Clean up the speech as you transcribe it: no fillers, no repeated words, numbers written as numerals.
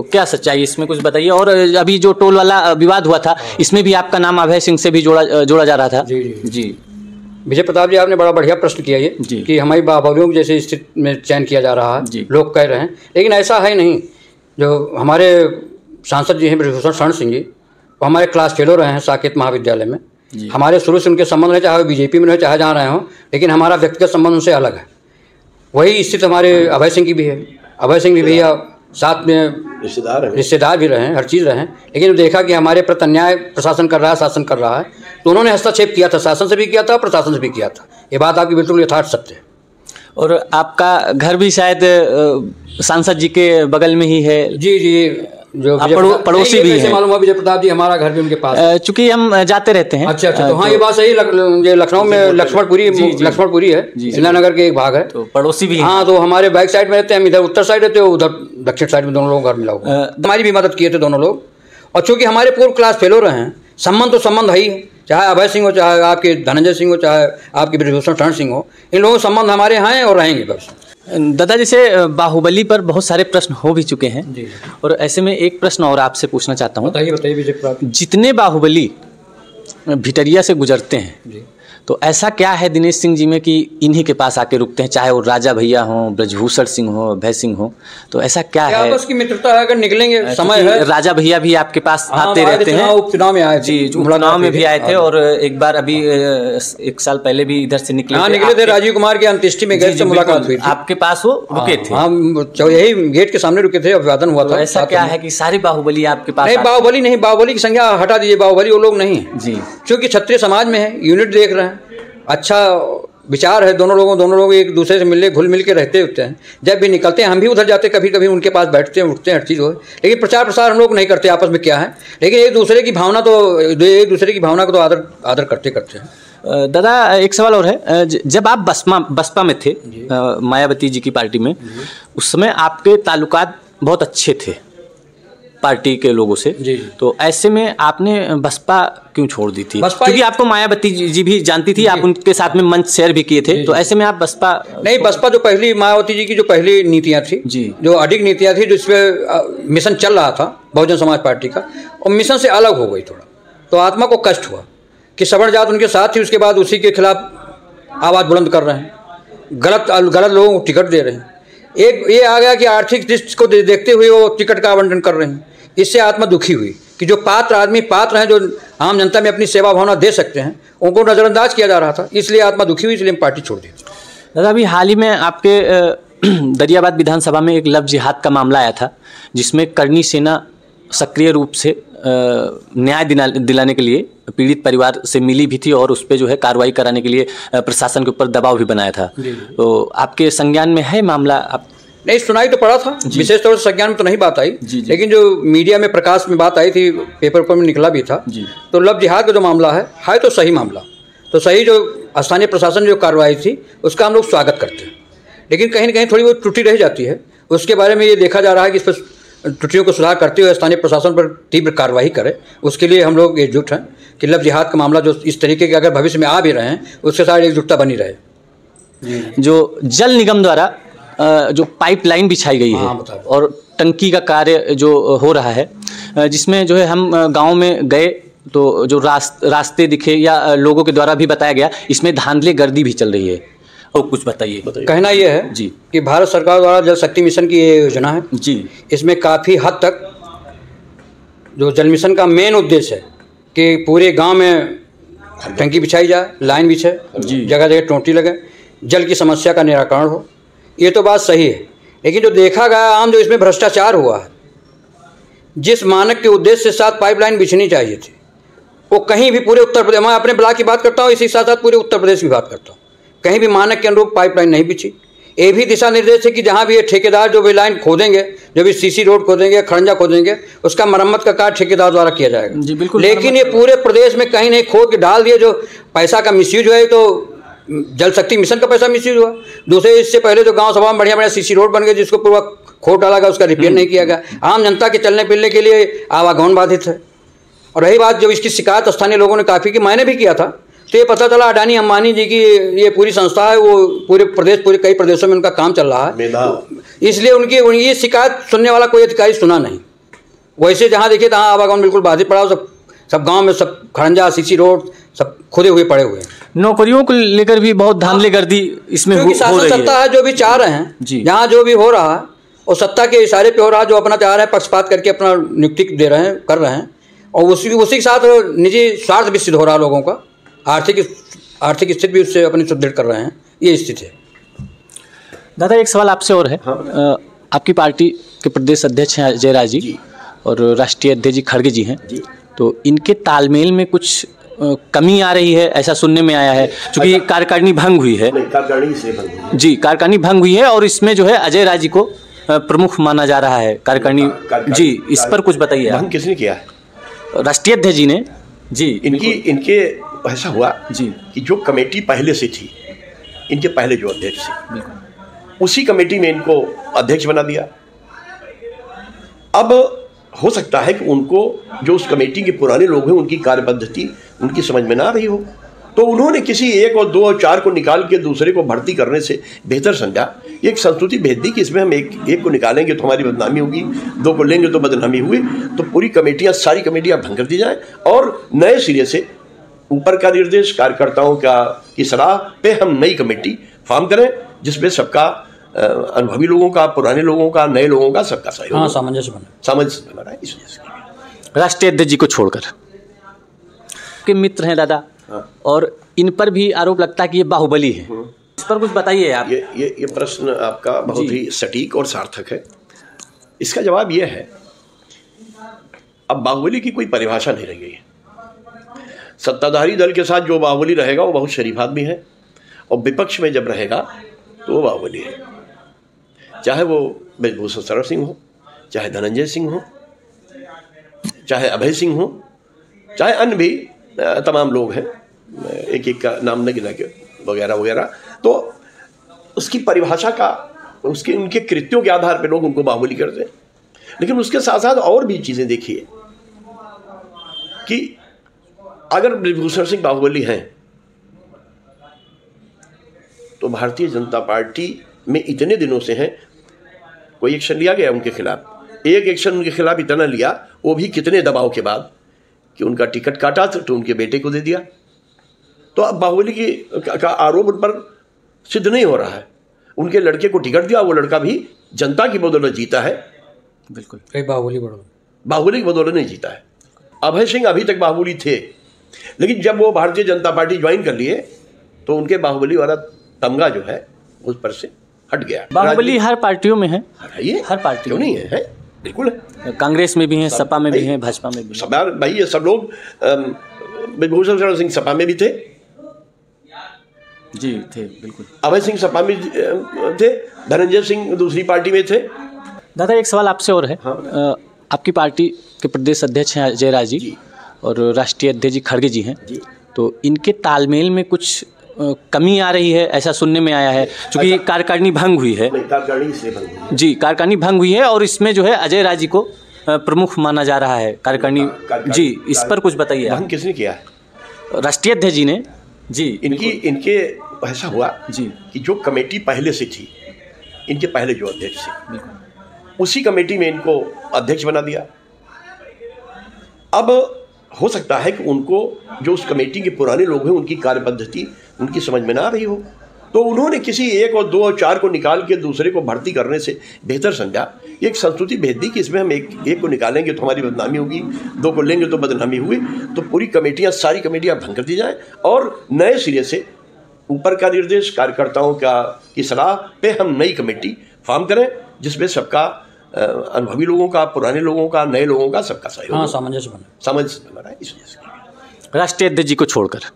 क्या सच्चाई है इसमें, कुछ बताइए। और अभी जो टोल वाला विवाद हुआ था, इसमें भी आपका नाम अभय सिंह से भी जोड़ा जा रहा था। जी जी जी विजय प्रताप जी, आपने बड़ा बढ़िया प्रश्न किया ये कि हमारी बाहुबलियों की जैसे स्थिति में चयन किया जा रहा है, लोग कह रहे हैं, लेकिन ऐसा है नहीं। जो हमारे सांसद जी हैं ब्रजभूषण शरण सिंह जी, वो हमारे क्लास फेलो रहे हैं साकेत महाविद्यालय में। हमारे शुरू से उनके संबंध रहे, चाहे वो बीजेपी में रहे चाहे जहाँ रहे हों, लेकिन हमारा व्यक्तिगत संबंध उनसे अलग है। वही स्थिति हमारे अभय सिंह की भी है। अभय सिंह भी भैया साथ में रिश्तेदार भी रहे हैं, हर चीज़ रहे हैं, लेकिन देखा कि हमारे प्रति अन्याय प्रशासन कर रहा है, शासन कर रहा है, तो उन्होंने हस्तक्षेप किया था, शासन से भी किया था, प्रशासन से भी किया था। ये बात आपकी बिल्कुल यथार्थ सत्य है। और आपका घर भी शायद सांसद जी के बगल में ही है। जी जी, जो पड़ोसी भी है। मालूम हुआ विजय प्रताप जी, हमारा घर भी उनके पास, चूंकि हम जाते रहते हैं। अच्छा तो हाँ, ये बात सही। ये लखनऊ में लक्ष्मणपुरी है, इंदिरानगर के एक भाग है, तो पड़ोसी भी। हाँ, तो हमारे बैक साइड में रहते हैं, हम इधर उत्तर साइड रहते हैं, उधर दक्षिण साइड में, दोनों लोग घर मिला हुआ। हमारी भी मदद किए थे दोनों लोग। और चूंकि हमारे पूर्व क्लास फेलो रहे हैं, संबंध तो संबंध है ही, चाहे अभय सिंह हो, चाहे आपके धनंजय सिंह हो, चाहे आपके ब्रजभूषण शरण सिंह हो, इन लोगों के संबंध हमारे यहाँ हैं और रहेंगे बस। दादा, जैसे बाहुबली पर बहुत सारे प्रश्न हो भी चुके हैं जी। और ऐसे में एक प्रश्न और आपसे पूछना चाहता हूँ। बताइए विजय प्रताप। जितने बाहुबली भिटरिया से गुजरते हैं जी, तो ऐसा क्या है दिनेश सिंह जी में कि इन्हीं के पास आके रुकते हैं, चाहे वो राजा भैया हों, ब्रजभूषण सिंह हो, अभय सिंह हो, तो ऐसा क्या है? आपस की मित्रता है, अगर निकलेंगे समय है। राजा भैया भी आपके पास आते रहते हैं, उपचुनाव में आए जी, उपचुनाव में भी आए थे, और एक बार अभी 1 साल पहले भी इधर से निकले थे, राजीव कुमार की अंत्येष्टि में गए थे, मुलाकात हुई, आपके पास वो रुके थे। हम यही गेट के सामने रुके थे, अभिवादन हुआ था। ऐसा क्या है कि सारे बाहुबली आपके पास? नहीं, बाहुबली नहीं, बाहुबली की संख्या हटा दीजिए, बाहुबली वो लोग नहीं है जी, क्योंकि क्षत्रिय समाज में है, यूनिट देख रहे हैं, अच्छा विचार है, दोनों लोग एक दूसरे से मिलने घुल मिल के रहते होते हैं। जब भी निकलते हैं हम भी उधर जाते, कभी कभी उनके पास बैठते हैं, उठते हैं, हर चीज़ हो, लेकिन प्रचार प्रसार हम लोग नहीं करते आपस में, क्या है, लेकिन एक दूसरे की भावना को तो आदर करते हैं। दादा, एक सवाल और है। जब आप बसपा में थे, मायावती जी की पार्टी में, उस समय आपके ताल्लुकात बहुत अच्छे थे पार्टी के लोगों से जी। तो ऐसे में आपने बसपा क्यों छोड़ दी थी? क्योंकि आपको मायावती जी भी जानती थी, आप उनके साथ में मंच शेयर भी किए थे, तो ऐसे में आप बसपा नहीं, बसपा जो पहली मायावती जी की जो पहली नीतियां थी जी, जो अडिग नीतियां थी, जिसपे मिशन चल रहा था बहुजन समाज पार्टी का, और मिशन से अलग हो गई थोड़ा, तो आत्मा को कष्ट हुआ कि सवर्ण जात उनके साथ थी, उसके बाद उसी के खिलाफ आवाज़ बुलंद कर रहे हैं, गलत लोगों को टिकट दे रहे हैं। एक ये आ गया कि आर्थिक दृष्टि को देखते हुए वो टिकट का आवंटन कर रहे हैं। इससे आत्मा दुखी हुई कि जो पात्र हैं, जो आम जनता में अपनी सेवा भावना दे सकते हैं, उनको नज़रअंदाज किया जा रहा था, इसलिए आत्मा दुखी हुई, इसलिए हम पार्टी छोड़ दी। दादा, अभी हाल ही में आपके दरियाबाद विधानसभा में एक लव जिहाद का मामला आया था, जिसमें करनी सेना सक्रिय रूप से न्याय दिलाने के लिए पीड़ित परिवार से मिली भी थी, और उस पर जो है कार्रवाई कराने के लिए प्रशासन के ऊपर दबाव भी बनाया था। तो आपके संज्ञान में है मामला? आप नहीं, सुनाई तो पड़ा था, विशेष तौर से संज्ञान में तो नहीं बात आई, लेकिन जो मीडिया में प्रकाश में बात आई थी, पेपर में निकला भी था, तो लव जिहाद का जो मामला है तो सही मामला, तो सही जो स्थानीय प्रशासन जो कार्रवाई थी उसका हम लोग स्वागत करते हैं, लेकिन कहीं न कहीं थोड़ी बहुत त्रुटि रह जाती है। उसके बारे में ये देखा जा रहा है कि इस पर त्रुटियों को सुधार करते हुए स्थानीय प्रशासन पर तीव्र कार्रवाई करे। उसके लिए हम लोग एकजुट हैं कि लव जिहाद का मामला जो इस तरीके के अगर भविष्य में आ भी रहे हैं, उसके साथ एकजुटता बनी रहे। जो जल निगम द्वारा जो पाइपलाइन बिछाई गई है और टंकी का कार्य जो हो रहा है, जिसमें जो है हम गांव में गए तो जो रास्ते दिखे या लोगों के द्वारा भी बताया गया, इसमें धांधली गर्दी भी चल रही है, और कुछ बताइए। कहना यह है जी कि भारत सरकार द्वारा जल शक्ति मिशन की ये योजना है जी, इसमें काफ़ी हद तक जो जल मिशन का मेन उद्देश्य है कि पूरे गाँव में टंकी बिछाई जाए, लाइन बिछे, जगह जगह टोंटी लगे, जल की समस्या का निराकरण हो, ये तो बात सही है। लेकिन जो देखा गया आम जो इसमें भ्रष्टाचार हुआ है, जिस मानक के उद्देश्य के साथ पाइपलाइन बिछनी चाहिए थी, वो कहीं भी पूरे उत्तर प्रदेश, मैं अपने ब्लॉक की बात करता हूँ, इसी के साथ साथ पूरे उत्तर प्रदेश की बात करता हूँ, कहीं भी मानक के अनुरूप पाइपलाइन नहीं बिछी। ये भी दिशा निर्देश है कि जहाँ भी ये ठेकेदार जो भी लाइन खोदेंगे, जो भी सीसी रोड खोदेंगे, खड़ंजा खोदेंगे, उसका मरम्मत का कार्य ठेकेदार द्वारा किया जाएगा जी, बिल्कुल। लेकिन ये पूरे प्रदेश में कहीं नहीं खोद के डाल दिए, जो पैसा का मिसयूज हुआ है, तो जल शक्ति मिशन का पैसा मिसयूज हुआ। दूसरे, इससे पहले जो गांव सभा में बढ़िया सीसी रोड बन गए, जिसको पूरा खोद डाला गया, उसका रिपेयर नहीं किया गया। आम जनता के चलने फिरने के लिए आवागमन बाधित है। और रही बात, जब इसकी शिकायत स्थानीय लोगों ने काफ़ी की, मैंने भी किया था, तो ये पता चला अडानी अंबानी जी की ये पूरी संस्था है, वो पूरे कई प्रदेशों में उनका काम चल रहा है, इसलिए उनकी ये शिकायत सुनने वाला कोई अधिकारी सुना नहीं। वैसे जहाँ देखिए तहाँ आवागमन बिल्कुल बाधित पड़ा हो, सब गांव में सब खड़ंजा सीसी रोड सब खुदे हुए पड़े हुए हैं। नौकरियों को लेकर भी बहुत धांधलीगर्दी इसमें हो रही है। सत्ता है जो भी चाह रहे हैं जी, जहाँ जो भी हो रहा है और सत्ता के इशारे पे हो रहा है, जो अपना चाह रहे हैं पक्षपात करके अपना नियुक्ति दे रहे हैं, कर रहे हैं, और उसी के साथ निजी स्वार्थ भी सिद्ध हो रहा है लोगों का, आर्थिक स्थिति भी उससे अपनी सुदृढ़ कर रहे हैं, ये स्थिति है। दादा एक सवाल आपसे और है। हाँ। आपकी पार्टी के प्रदेश अध्यक्ष हैं अजय राय जी और राष्ट्रीय अध्यक्ष जी खड़गे जी हैं, तो इनके तालमेल में कुछ कमी आ रही है ऐसा सुनने में आया है, क्योंकि कार्यकारिणी भंग हुई है। कार्यकारिणी से भंग हुई जी, कार्यकारिणी भंग हुई है और इसमें जो है अजय राय जी को प्रमुख माना जा रहा है कार्यकारिणी जी, इस पर कुछ बताइए। भंग किसने किया है? राष्ट्रीय अध्यक्ष जी ने जी। इनके ऐसा हुआ जी कि जो कमेटी पहले से थी, इनके पहले जो अध्यक्ष थे उसी कमेटी में इनको अध्यक्ष बना दिया। अब हो सकता है कि उनको जो उस कमेटी के पुराने लोग हैं उनकी कार्य पद्धति उनकी समझ में ना आ रही हो, तो उन्होंने किसी एक और दो और चार को निकाल के दूसरे को भर्ती करने से बेहतर समझा, एक संस्तुति भेज दी कि इसमें हम एक को निकालेंगे तो हमारी बदनामी होगी, दो को लेंगे तो बदनामी हुई, तो पूरी कमेटियाँ सारी कमेटियाँ भंग कर दी जाएँ और नए सिरे से ऊपर का निर्देश कार्यकर्ताओं की सलाह पे हम नई कमेटी फॉर्म करें जिसमें सबका अनुभवी लोगों का, पुराने लोगों का, नए लोगों का सबका सहयोग, सामंजस्य बना है। इस वजह से राष्ट्रीय अध्यक्ष जी को छोड़कर के मित्र हैं दादा। हाँ। और इन पर भी आरोप लगता है कि ये बाहुबली है, इस पर कुछ बताइए आप। ये प्रश्न आपका बहुत ही सटीक और सार्थक है। इसका जवाब ये है, अब बाहुबली की कोई परिभाषा नहीं रह गई है। सत्ताधारी दल के साथ जो बाहुबली रहेगा वो बहुत शरीफ आदमी है, और विपक्ष में जब रहेगा तो वो बाहुबली है, चाहे वो ब्रजभूषण शरण सिंह हो, चाहे धनंजय सिंह हो, चाहे अभय सिंह हो, चाहे अन्य भी तमाम लोग हैं, एक एक का नाम न गिना के वगैरह वगैरह, तो उसकी परिभाषा का उनके कृत्यों के आधार पर लोग उनको बाहुबली करते हैं। लेकिन उसके साथ साथ और भी चीज़ें देखिए कि अगर ब्रजभूषण सिंह बाहुबली हैं तो भारतीय जनता पार्टी में इतने दिनों से हैं, कोई एक्शन लिया गया उनके खिलाफ? एक एक्शन उनके खिलाफ इतना लिया, वो भी कितने दबाव के बाद कि उनका टिकट काटा तो उनके बेटे को दे दिया। तो अब बाहुबली का आरोप उन पर सिद्ध नहीं हो रहा है। उनके लड़के को टिकट दिया, वो लड़का भी जनता की बदौलत जीता है। बिल्कुल, बाहुबली की बदौलत नहीं जीता है। अभय सिंह अभी तक बाहुबली थे, लेकिन जब वो भारतीय जनता पार्टी ज्वाइन कर लिए तो उनके बाहुबली वाला तमगा जो है उस पर से हट गया। बाहुबली हर पार्टियों में है, ये हर पार्टी क्यों नहीं है? बिल्कुल है। कांग्रेस में भी है, सपा में भी है, भाजपा में भी। सब भाई ये सब लोग, ब्रजभूषण शरण सिंह सपा में भी थे जी, थे बिल्कुल। अभय सिंह सपा में थे, धनंजय सिंह दूसरी पार्टी में थे। दादा एक सवाल आपसे और है। हाँ। आपकी पार्टी के प्रदेश अध्यक्ष हैं अजय राय जी और राष्ट्रीय अध्यक्ष जी खड़गे जी हैं, तो इनके तालमेल में कुछ कमी आ रही है ऐसा सुनने में आया है, क्योंकि कार्यकारिणी भंग हुई है। कार्यकारिणी से भंग हुई जी, कार्यकारिणी भंग हुई है और इसमें जो है अजय राय जी को प्रमुख माना जा रहा है कार्यकारिणी जी, इस पर कुछ बताइए। भंग किसने किया है? राष्ट्रीय अध्यक्ष जी ने जी। इनके ऐसा हुआ जी कि जो कमेटी पहले से थी, इनके पहले जो अध्यक्ष थे उसी कमेटी में इनको अध्यक्ष बना दिया। अब हो सकता है कि उनको जो उस कमेटी के पुराने लोग हैं उनकी कार्य पद्धति उनकी समझ में ना आ रही हो, तो उन्होंने किसी एक और दो और चार को निकाल के दूसरे को भर्ती करने से बेहतर समझा, एक संस्तुति भेज दी कि इसमें हम एक को निकालेंगे तो हमारी बदनामी होगी, दो को लेंगे तो बदनामी हुई, तो पूरी कमेटियाँ सारी कमेटियाँ भंग कर दी जाएँ और नए सिरे से ऊपर का निर्देश कार्यकर्ताओं की सलाह पे हम नई कमेटी फॉर्म करें जिसमें सबका अनुभवी लोगों का, पुराने लोगों का, नए लोगों का सबका सहयोग, सामंजस्य बना है। इस वजह से राष्ट्रीय अध्यक्ष जी को छोड़कर